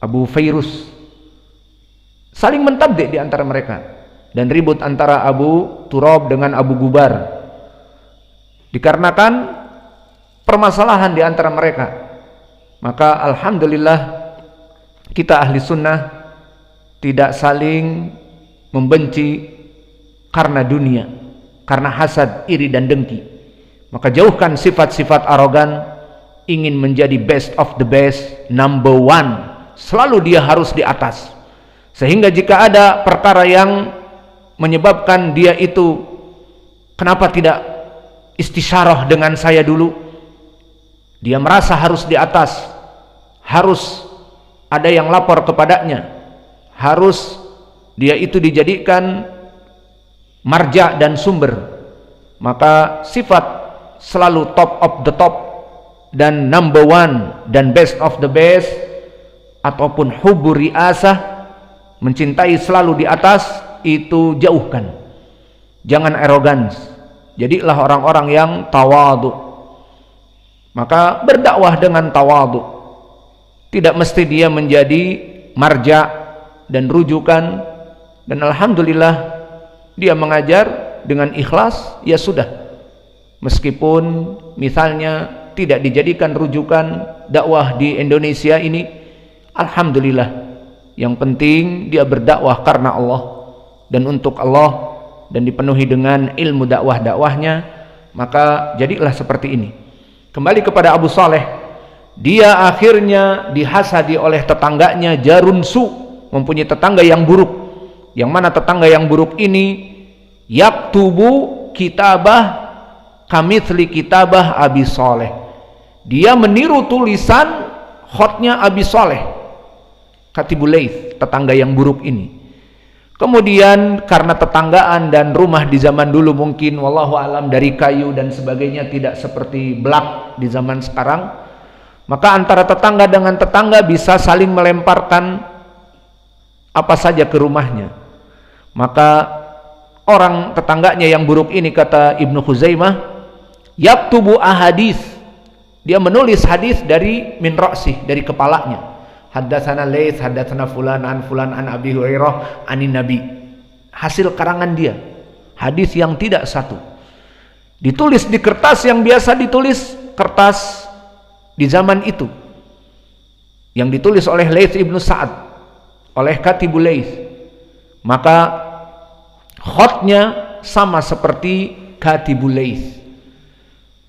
Abu Fairuz. Saling mentabdik di antara mereka, dan ribut antara Abu Turab dengan Abu Gubar dikarenakan permasalahan di antara mereka. Maka alhamdulillah kita ahli sunnah tidak saling membenci karena dunia, karena hasad, iri dan dengki. Maka jauhkan sifat-sifat arogan, ingin menjadi best of the best, number one, selalu dia harus di atas. Sehingga jika ada perkara yang menyebabkan dia itu, kenapa tidak istisyarah dengan saya dulu, dia merasa harus di atas, harus ada yang lapor kepadanya, harus dia itu dijadikan marja dan sumber. Maka sifat selalu top of the top dan number one dan best of the best, ataupun hubbu riasah, mencintai selalu di atas, itu jauhkan. Jangan arrogance, jadilah orang-orang yang tawadu. Maka berdakwah dengan tawadu, tidak mesti dia menjadi marja dan rujukan. Dan alhamdulillah dia mengajar dengan ikhlas, ya sudah. Meskipun misalnya tidak dijadikan rujukan dakwah di Indonesia ini, alhamdulillah. Yang penting dia berdakwah karena Allah dan untuk Allah, dan dipenuhi dengan ilmu dakwah-dakwahnya. Maka jadilah seperti ini. Kembali kepada Abu Saleh, dia akhirnya dihasadi oleh tetangganya Jarun Su, mempunyai tetangga yang buruk. Yang mana tetangga yang buruk ini yaktubu kitabah kamitsli kitabah Abi Saleh. Dia meniru tulisan khotnya Abi Saleh, Katibul Laits, tetangga yang buruk ini. Kemudian karena tetanggaan dan rumah di zaman dulu mungkin wallahu alam dari kayu dan sebagainya, tidak seperti blak di zaman sekarang, maka antara tetangga dengan tetangga bisa saling melemparkan apa saja ke rumahnya. Maka orang tetangganya yang buruk ini, kata Ibnu Khuzaimah, yaktubu ahadis, dia menulis hadis dari min ra'sih, dari kepalanya. Haddatsana Laits, haddatsana fulan an Abi Hurairah anin Nabi. Hasil karangan dia, hadis yang tidak satu, ditulis di kertas yang biasa ditulis, kertas di zaman itu, yang ditulis oleh Laits ibnu Sa'ad, oleh Katibul Laits. Maka khotnya sama seperti Katibul Laits.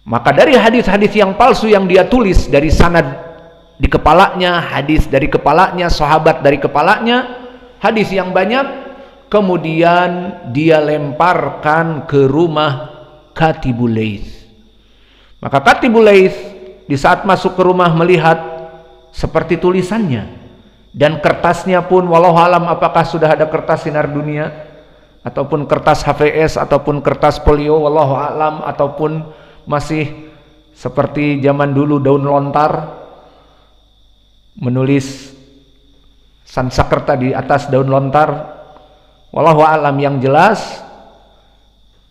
Maka dari hadis-hadis yang palsu yang dia tulis dari sanad di kepalanya, hadis dari kepalanya, sahabat dari kepalanya, hadis yang banyak, kemudian dia lemparkan ke rumah Katibul Laits. Maka Katibul Laits di saat masuk ke rumah melihat seperti tulisannya, dan kertasnya pun walau alam apakah sudah ada kertas sinar dunia ataupun kertas HVS ataupun kertas polio, wallahu alam, ataupun masih seperti zaman dulu daun lontar, menulis Sansakerta di atas daun lontar, wallahu alam. Yang jelas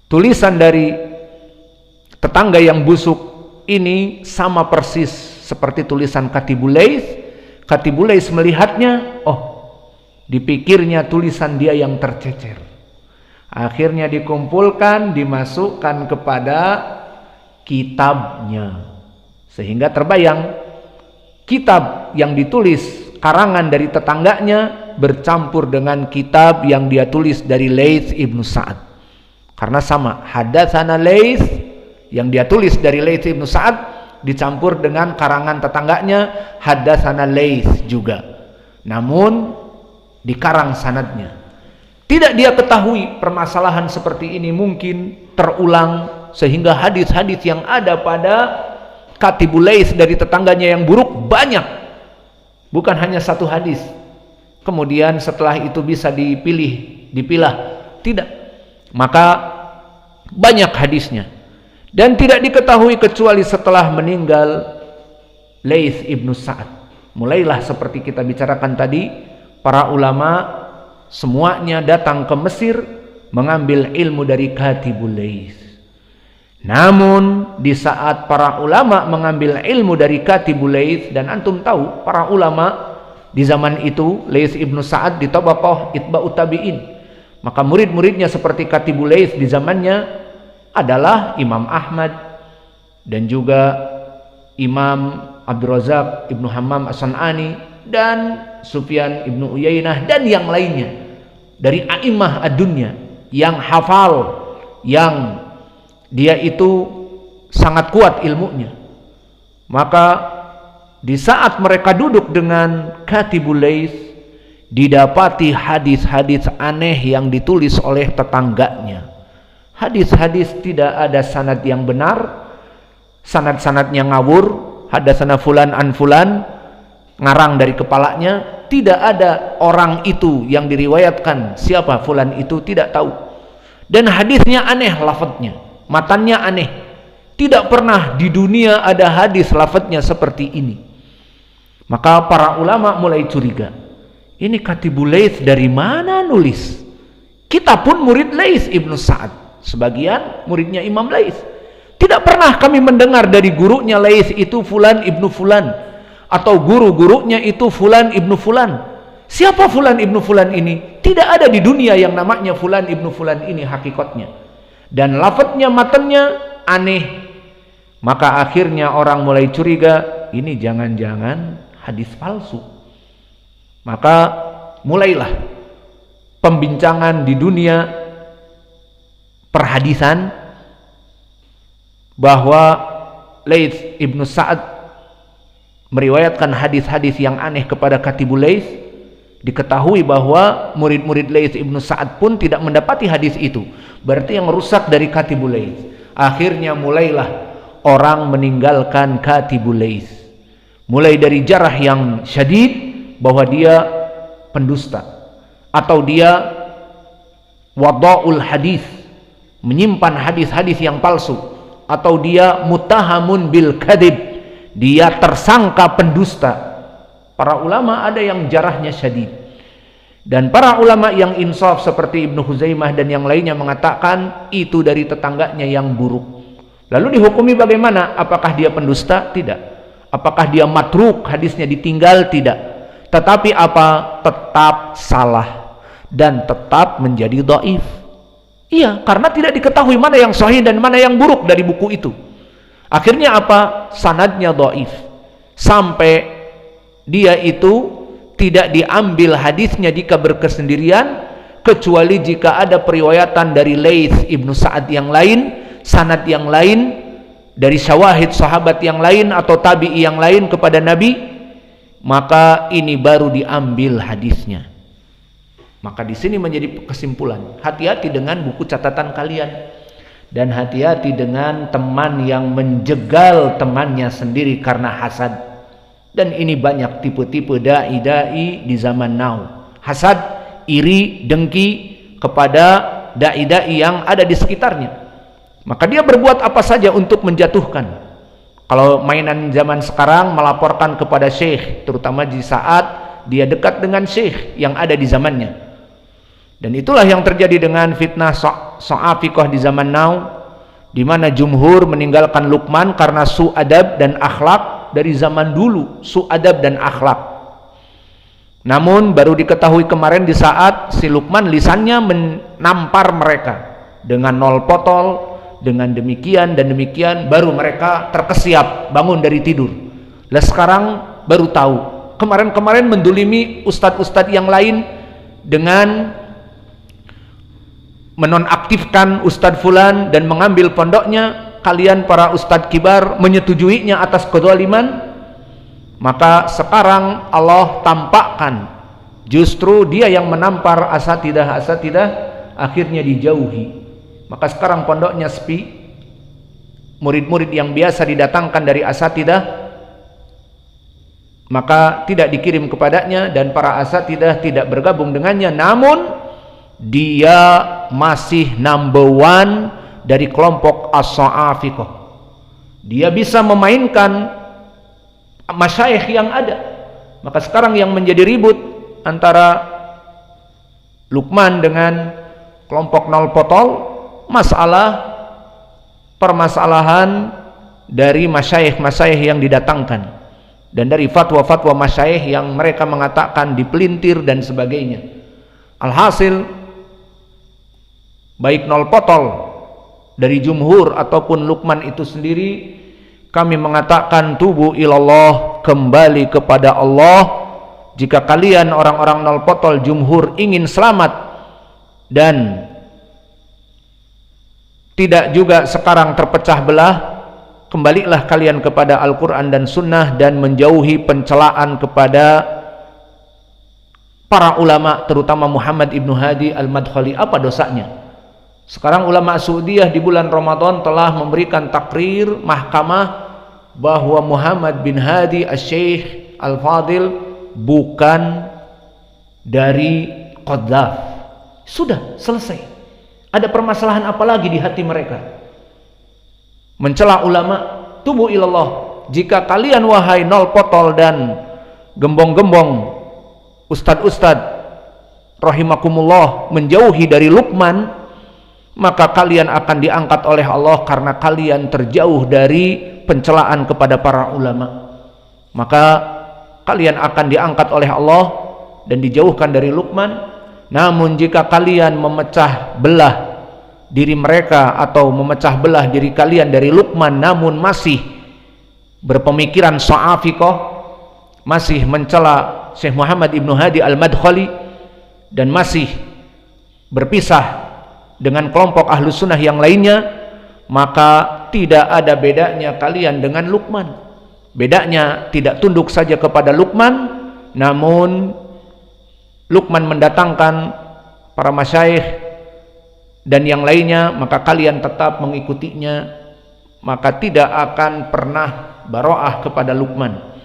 tulisan dari tetangga yang busuk ini sama persis seperti tulisan Katibul Laits. Katibul Laits melihatnya, oh, dipikirnya tulisan dia yang tercecer. Akhirnya dikumpulkan, dimasukkan kepada kitabnya, sehingga terbayang kitab yang ditulis karangan dari tetangganya bercampur dengan kitab yang dia tulis dari Laits ibnu Sa'ad. Karena sama, hadatsana Laits yang dia tulis dari Laits ibnu Sa'ad dicampur dengan karangan tetangganya hadatsana Laits juga, namun dikarang sanadnya. Tidak dia ketahui permasalahan seperti ini mungkin terulang, sehingga hadis-hadis yang ada pada Katibul Laits dari tetangganya yang buruk banyak, bukan hanya satu hadis. Kemudian setelah itu bisa dipilah, tidak. Maka banyak hadisnya, dan tidak diketahui kecuali setelah meninggal Laits ibnu Sa'ad. Mulailah seperti kita bicarakan tadi, para ulama semuanya datang ke Mesir mengambil ilmu dari Katibul Laits. Namun di saat para ulama mengambil ilmu dari Katibul Laits, dan antum tahu para ulama di zaman itu Laits ibnu Sa'ad di tabaqah itba'ut tabi'in. Maka murid-muridnya seperti Katibul Laits di zamannya adalah Imam Ahmad dan juga Imam Abdul Razak ibnu Hammam As-San'ani dan Sufyan ibnu Uyainah dan yang lainnya dari a'immah ad-dunya yang hafal, yang dia itu sangat kuat ilmunya. Maka di saat mereka duduk dengan Katibul Laits, didapati hadis-hadis aneh yang ditulis oleh tetangganya. Hadis-hadis tidak ada sanad yang benar, sanad-sanadnya ngawur, hadatsana fulan an fulan, ngarang dari kepalanya, tidak ada orang itu yang diriwayatkan siapa fulan itu, tidak tahu. Dan hadisnya aneh lafadznya, matannya aneh. Tidak pernah di dunia ada hadis lafadznya seperti ini. Maka para ulama mulai curiga, ini Katibul Laits dari mana nulis? Kita pun murid Laits ibnu Sa'ad, sebagian muridnya Imam Laits. Tidak pernah kami mendengar dari gurunya Laits itu fulan ibnu fulan, atau guru-gurunya itu fulan ibnu fulan. Siapa fulan ibnu fulan ini? Tidak ada di dunia yang namanya fulan ibnu fulan ini hakikatnya. Dan lafadznya, matannya aneh. Maka akhirnya orang mulai curiga, ini jangan-jangan hadis palsu. Maka mulailah pembincangan di dunia perhadisan bahwa Laits ibnu Sa'ad meriwayatkan hadis-hadis yang aneh kepada Katibul Laits. Diketahui bahwa murid-murid Laits ibnu Sa'ad pun tidak mendapati hadis itu. Berarti yang rusak dari Katibul Laits. Akhirnya mulailah orang meninggalkan Katibul Laits. Mulai dari jarah yang syadid bahwa dia pendusta, atau dia wada'ul hadis, menyimpan hadis-hadis yang palsu, atau dia muttahamun bil kadhib, dia tersangka pendusta. Para ulama ada yang jarahnya syadid, dan para ulama yang insaf seperti Ibnu Huzaimah dan yang lainnya mengatakan itu dari tetangganya yang buruk. Lalu dihukumi bagaimana? Apakah dia pendusta? Tidak. Apakah dia matruk, hadisnya ditinggal? Tidak. Tetapi apa? Tetap salah dan tetap menjadi dhaif. Iya, karena tidak diketahui mana yang sahih dan mana yang buruk dari buku itu. Akhirnya apa? Sanadnya dhaif. Sampai dia itu tidak diambil hadisnya jika berkesendirian, kecuali jika ada periwayatan dari Laits ibnu Sa'ad yang lain, sanad yang lain, dari syawahid sahabat yang lain atau tabi'i yang lain kepada Nabi, maka ini baru diambil hadisnya. Maka di sini menjadi kesimpulan, hati-hati dengan buku catatan kalian, dan hati-hati dengan teman yang menjegal temannya sendiri karena hasad. Dan ini banyak tipe-tipe dai-dai di zaman now. Hasad, iri, dengki kepada dai-dai yang ada di sekitarnya. Maka dia berbuat apa saja untuk menjatuhkan. Kalau mainan zaman sekarang melaporkan kepada syekh, terutama di saat dia dekat dengan syekh yang ada di zamannya. Dan itulah yang terjadi dengan fitnah so'afiqah di zaman now, di mana jumhur meninggalkan Luqman karena su'adab dan akhlak. Dari zaman dulu su'adab dan akhlak. Namun baru diketahui kemarin di saat si Luqman lisannya menampar mereka dengan nol potol. Dengan demikian dan demikian baru mereka terkesiap bangun dari tidur. Lah sekarang baru tahu. Kemarin-kemarin mendulimi ustadz-ustadz yang lain dengan menonaktifkan ustadz fulan dan mengambil pondoknya. Kalian para ustadz kibar menyetujuinya atas kezaliman. Maka sekarang Allah tampakkan justru dia yang menampar asatidah akhirnya dijauhi. Maka sekarang pondoknya sepi, murid-murid yang biasa didatangkan dari asatidah maka tidak dikirim kepadanya, dan para asatidah tidak bergabung dengannya. Namun dia masih number one dari kelompok as-sa'afiqah. Dia bisa memainkan masyayikh yang ada. Maka sekarang yang menjadi ribut antara Luqman dengan kelompok nol potol, masalah permasalahan dari masyayikh yang didatangkan. dan dari fatwa-fatwa masyayikh yang mereka mengatakan dipelintir dan sebagainya. Alhasil baik nol potol dari jumhur ataupun Luqman itu sendiri, kami mengatakan tubu ilallah, kembali kepada Allah. Jika kalian orang-orang nol potol jumhur ingin selamat dan tidak juga sekarang terpecah belah, kembalilah kalian kepada Al-Quran dan Sunnah dan menjauhi pencelaan kepada para ulama, terutama Muhammad ibnu Hadi al-Madkhali. Apa dosanya? Sekarang ulama Saudiyah di bulan Ramadan telah memberikan takrir mahkamah bahwa Muhammad bin Hadi al-Syekh al-Fadil bukan dari Qadzaf. Sudah selesai. Ada permasalahan apa lagi di hati mereka? Mencela ulama, tubu ilallah. Jika kalian wahai nol potol dan gembong-gembong ustad-ustad rahimakumullah menjauhi dari Luqman, maka kalian akan diangkat oleh Allah karena kalian terjauh dari pencelaan kepada para ulama. Maka kalian akan diangkat oleh Allah dan dijauhkan dari Luqman. Namun jika kalian memecah belah diri mereka atau memecah belah diri kalian dari Luqman, namun masih berpemikiran sa'afiqah, masih mencela Syekh Muhammad ibnu Hadi al-Madkhali, dan masih berpisah dengan kelompok Ahlus Sunnah yang lainnya, maka tidak ada bedanya kalian dengan Luqman. Bedanya tidak tunduk saja kepada Luqman, namun Luqman mendatangkan para masyayikh dan yang lainnya, maka kalian tetap mengikutinya, maka tidak akan pernah baro'ah kepada Luqman.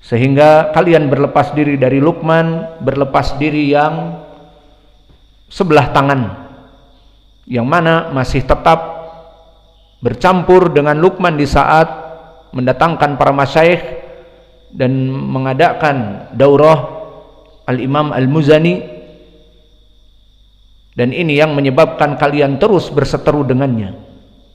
Sehingga kalian berlepas diri dari Luqman, berlepas diri yang sebelah tangan, yang mana masih tetap bercampur dengan Luqman di saat mendatangkan para masyayikh dan mengadakan daurah Al-Imam Al-Muzani, dan ini yang menyebabkan kalian terus berseteru dengannya.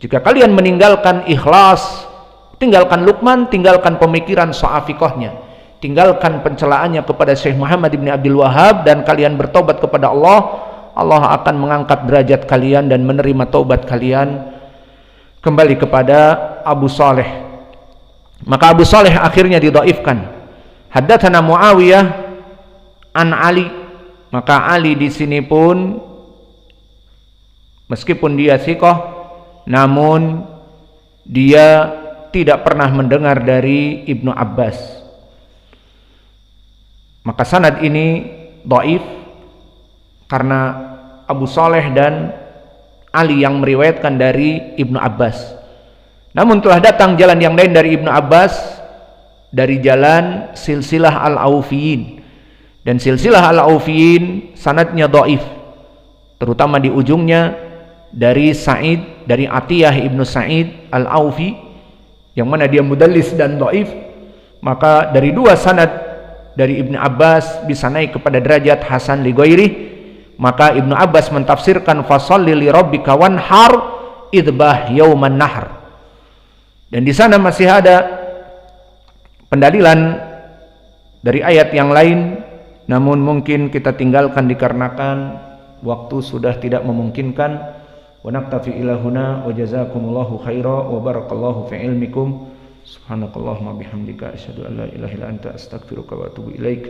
Jika kalian meninggalkan ikhlas, tinggalkan Luqman, tinggalkan pemikiran sa'afiqahnya, tinggalkan pencelaannya kepada Syekh Muhammad ibn Abdul Wahhab, dan kalian bertobat kepada Allah, Allah akan mengangkat derajat kalian dan menerima taubat kalian kembali kepada Abu Saleh. Maka Abu Saleh akhirnya didhaifkan. Haddatsana Muawiyah an Ali, maka Ali di sini pun meskipun dia thiqah, namun dia tidak pernah mendengar dari Ibnu Abbas. Maka sanad ini dhaif karena Abu Saleh dan Ali yang meriwayatkan dari Ibnu Abbas. Namun telah datang jalan yang lain dari Ibnu Abbas dari jalan silsilah al-Aufiyin, dan silsilah al-Aufiyin sanadnya dhaif, terutama di ujungnya dari Sa'id, dari Atiyah ibnu Sa'id al-Aufi, yang mana dia mudallis dan dhaif. Maka dari dua sanad dari Ibnu Abbas bisa naik kepada derajat hasan li ghairi. Maka Ibnu Abbas mentafsirkan fasholli li rabbika wanhar idbah yauman nahr, dan di sana masih ada pendalilan dari ayat yang lain, namun mungkin kita tinggalkan dikarenakan waktu sudah tidak memungkinkan. Wa naktafi ila huna wa jazakumullahu khaira wa barakallahu fi ilmikum. Subhanakallahumma bihamdika asyhadu an la ilaha illa anta astaghfiruka wa atubu ilaik.